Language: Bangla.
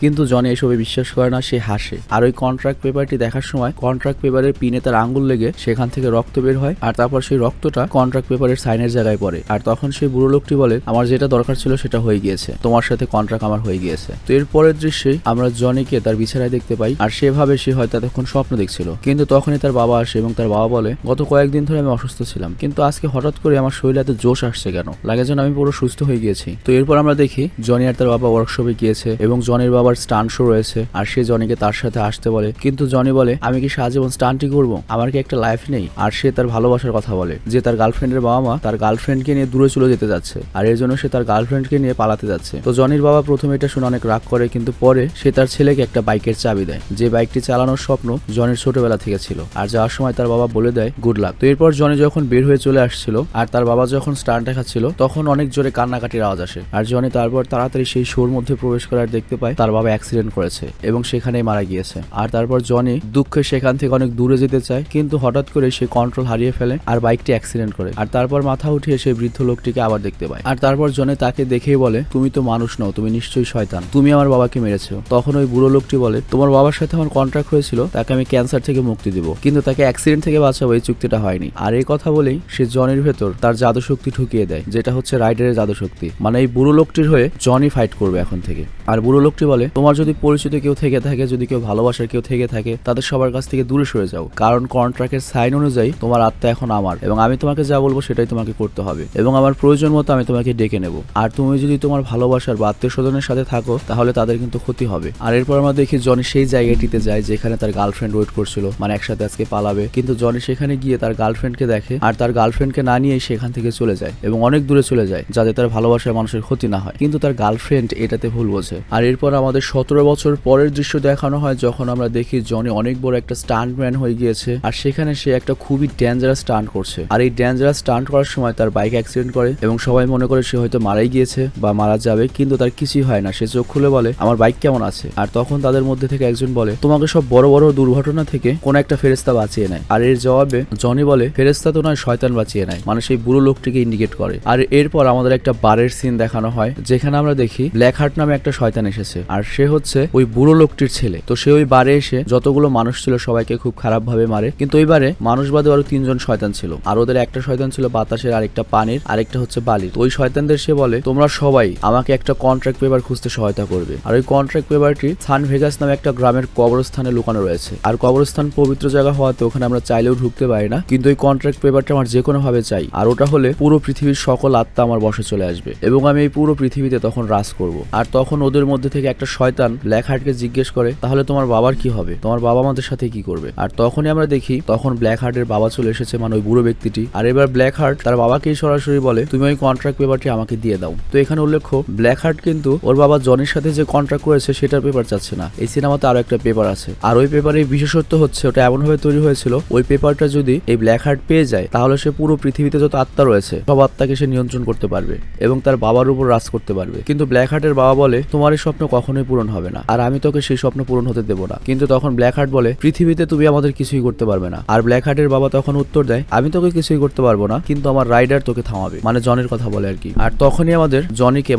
কিন্তু জনি এসবে বিশ্বাস করে না, সে হাসে। আর ওই কন্ট্রাক্ট পেপারটি দেখার সময় কন্ট্রাক্ট পেপারের পিনে তার আঙ্গুল লেগে সেখান থেকে রক্ত বের হয়, আর তারপর সেই রক্তটা কন্ট্রাক্ট পেপারের সাইনের জায়গায় পড়ে। আর তখন সেই বুড়ো লোকটি বলে, আমার যেটা দরকার ছিল সেটা হয়ে গিয়েছে, তোমার সাথে কন্ট্রাক্ট আমার হয়ে গিয়েছে। তো এর পরের দৃশ্যে আমরা জনিকে তার বিছানায় দেখতে পাই, আর সেভাবে সে হয়তো এতক্ষণ স্বপ্ন দেখছিল। কিন্তু তখনই তার বাবা আসে এবং তার বাবা বলে, গত কয়েকদিন ধরে আমি অসুস্থ ছিলাম, কিন্তু আজকে হঠাৎ করে আমার শরীরে এত জোশ আসছে কেন, লাগে যেন আমি পুরো সুস্থ হয়ে গিয়েছি। তো এরপর আমরা দেখি জনি আর তার বাবা ওয়ার্কশপে গিয়েছে এবং জনির বাবার স্টান্ট শো রয়েছে, আর সে জনিকে তার সাথে আসতে বলে। কিন্তু জনি বলে, আমি কি সারা জীবন স্টান্টই করবো, আমার কি একটা লাইফ নেই? আর সে তার ভালোবাসার কথা বলে যে তার গার্লফ্রেন্ডের বাবা মা তার গার্লফ্রেন্ডকে নিয়ে দূরে চলে যেতে যাচ্ছে, আর এর জন্য সে তার গার্লফ্রেন্ডকে নিয়ে পালাতে যাচ্ছে। তো জনির বাবা প্রথমে এটা শুনে অনেক রাগ করে, কিন্তু পরে সে তার ছেলেকে একটা বাইকের চাবি দেয়, যে বাইকটি চালানোর স্বপ্ন জনির ছোটবেলা থেকে ছিল। আর যাওয়ার সময় তার বাবা বলে দেয় গুড লাক। তো এরপর জনি যখন বের হয়ে চলে আসছিল আর তার বাবা যখন স্টান্ট দেখাচ্ছিল, তখন অনেক জোরে কান্নাকাটির আওয়াজ আসে। আর জনি তারপর তাড়াতাড়ি সেই শোর মধ্যে প্রবেশ করার দেখতে পায় তার বাবা অ্যাক্সিডেন্ট করেছে এবং সেখানেই মারা গিয়েছে। আর তারপর জনি দুঃখে সেখান থেকে অনেক দূরে যেতে চায়, কিন্তু হঠাৎ করে সে কন্ট্রোল হারিয়ে ফেলে আর বাইকটি অ্যাক্সিডেন্ট করে। আর তারপর মাথা উঠিয়ে সেই বৃদ্ধ লোকটিকে আবার দেখতে পায়। আর তারপর জনি তাকে দেখেই বলে, তুমি তো মানুষ নও, তুমি নিশ্চয়ই শয়তান, তুমি আমার বাবাকে মেরেছো। তখন ওই বুড়ো লোকটি বলে, তোমার বাবার সাথে আমার কন্ট্রাক্ট হয়েছিল, তাকে আমি ক্যান্সার থেকে মুক্তি দিব, কিন্তু তাকে অ্যাক্সিডেন্ট থেকে বাঁচাবো, এই চুক্তিটা হয়নি। আর এই কথা বলেই সে জনির ভেতর তার জাদু শক্তি ঢুকিয়ে দেয়, যেটা হচ্ছে রাইডারের জাদু শক্তি। মানে এই বুড়ো লোকটির হয়ে জনি ফাইট করবে এখন থেকে। আর বুড়ো লোকটি বলে, তোমার যদি পরিচিত কেউ থেকে থাকে, যদি কেউ ভালোবাসার কেউ থেকে থাকে, তাদের সবার কাছ থেকে দূরে সরে যাও, কারণ কন্ট্রাক্টের সাইন অনুযায়ী তোমার আত্মা এখন আমার, এবং আমি তোমাকে যা বলবো সেটাই তোমাকে করতে হবে, এবং আমার প্রয়োজন মতো আমি তোমাকে ডেকে নেব। আর তুমি যদি তোমার ভালোবাসার বা আত্মীয় স্বজনের সাথে থাকো, তাহলে তাদের কিন্তু ক্ষতি হবে। আর এরপর আমরা দেখি জনি সেই জায়গাটিতে যায় যেখানে তার গার্লফ্রেন্ড ওয়েট করছিল, মানে একসাথে আজকে পালাবে। কিন্তু জনি সেখানে গিয়ে তার গার্লফ্রেন্ডকে দেখে, আর তার গার্লফ্রেন্ডকে না নিয়েই সেখান থেকে চলে যায় এবং অনেক দূরে চলে যায়, যাতে তার ভালোবাসার মানুষের ক্ষতি না হয়। কিন্তু তার গার্লফ্রেন্ড এটাতে ভুল বোঝে। আর এরপর আমাদের 17 বছর পরের দৃশ্য দেখানো হয়, যখন আমরা দেখি জনি অনেক বড় একটা স্টান্টম্যান হয়ে গিয়েছে, আর সেখানে সে একটা খুবই ডেঞ্জারাস স্টান্ট করছে। আর এই ডেঞ্জারাস স্টান্ট করার সময় তার বাইক অ্যাক্সিডেন্ট করে এবং সবাই মনে করে সে হয়তো মারাই গিয়েছে বা মারা যাবে, কিন্তু তার কিছুই হয় না। সে চোখ খুলে বলে, আমার বাইক কেমন আছে? আর তখন তাদের মধ্যে থেকে একজন বলে, তোমাকে সব বড় বড় দুর্ঘটনা থেকে কোন একটা ফেরেশতা বাঁচিয়ে নেয়। আর এর জবাবে জনি বলে, ফেরেশতা তো নয়, শয়তান বাঁচিয়ে নেয়, মানে সেই বুড়ো লোকটিকে ইন্ডিকেট করে। আর এরপর আমাদের একটা বারের সিন দেখানো হয়, যেখানে আমরা দেখি ব্ল্যাক হার্ট নামে একটা শয়তান এসেছে, আর সে হচ্ছে ওই বুড়ো লোকটির ছেলে। তো সে ওই বারে এসে যতগুলো মানুষ ছিল সবাইকে খুব খারাপ ভাবে মারে, কিন্তু ওই বারে মানুষ বাদে আরো 3 জন শয়তান ছিল, আর ওদের একটা শয়তান ছিল বাতাসের, আরেকটা পানির, আরেকটা হচ্ছে বালির। তো ওই শয়তানদের সে বলে, তোমরা সবাই আমাকে একটা কন্ট্রাক্ট পেপার খুঁজতে সহায়তা করবে। আর ওই কন্ট্রাক্ট পেপারটি সান ভেগাস নামে একটা গ্রামের কবরস্থানে লুকানো রয়েছে। আর কবরস্থান পবিত্র জায়গা হওয়াতে ওখানে আমরা চাইলেও ঢুকতে পারি না, কিন্তু ওই কন্ট্রাক্ট পেপারটা আমার যে কোনো ভাবে চাই, আর ওটা হলে পুরো পৃথিবীর সকল আত্মা আমার বসে চলে আসবে এবং আমি এই পুরো পৃথিবীতে তখন রাজ করব। আর তখন ওদের মধ্যে থেকে একটা শয়তান ব্ল্যাক হার্টকে জিজ্ঞেস করে, তাহলে তোমার বাবার কি হবে, তোমার বাবা আমাদের সাথে কি করবে? আর তখনই আমরা দেখি তখন ব্ল্যাক হার্টের বাবা চলে এসেছে, মানে ওই বুড়ো ব্যক্তিটি। আর এবার ব্ল্যাক হার্ট তার বাবাকেই সরাসরি বলে, তুমি ওই কন্ট্রাক্ট পেপারটি আমাকে দিয়ে দাও। তো এখানে উল্লেখ্য, ব্ল্যাক হার্ট কিন্তু ওর বাবা জনির সাথে যে কন্ট্রাক্ট করেছে সেটার পেপার চাচ্ছে না। এই সিনেমাতে আরো একটা পেপার আছে, আর ওই পেপারের বিশেষত্ব হচ্ছে ওটা এমন ভাবে তৈরি হয়েছিল, ওই পেপারটা যদি এই ব্ল্যাক হার্ট পেয়ে যায়, তাহলে সে পুরো পৃথিবীতে যত আত্মা রয়েছে সব আত্মাকে সে নিয়ন্ত্রণ করতে পারবে এবং তার বাবার উপর রাজ করতে পারবে। কিন্তু ব্ল্যাক হার্টের বাবা বলে, তোমার এই স্বপ্ন কখনোই পূরণ হবে না, আর আমি তোকে সেই স্বপ্ন পূরণ হতে দেবো না। কিন্তু তখন ব্ল্যাক হার্ট বলে, পৃথিবীতে তুমি আমাদের কিছুই করতে পারবে না। আর ব্ল্যাক হার্টের বাবা তখন উত্তর দেয়, আমি তোকে কিছুই করতে পারবো না, কিন্তু আমার রাইডার তোকে থামাবে, মানে জনের কথা বলে আর কি। আর তখনই আমাদের জনিকে